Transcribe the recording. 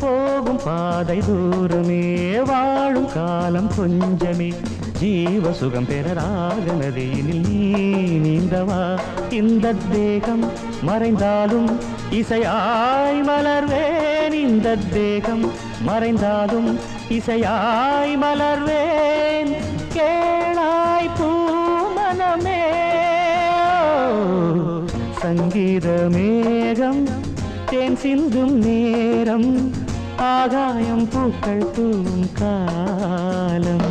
போகும் பாதை தூரமே வாழும் காலம் கொஞ்சமே ஜீவ சுகம் பெற ராக நதியினில் நீ நீந்தவா இந்த தேகம் மறைந்தாலும் இசையாய் மலர்வேன் இந்த தேகம் மறைந்தாலும் இசையாய் மலர்வேன் கேளாய் பூமனமே சங்கீத மேகம் தேன் சிந்தும் நேரம் ஆகாயம் பூக்கள் தூவும் காலம்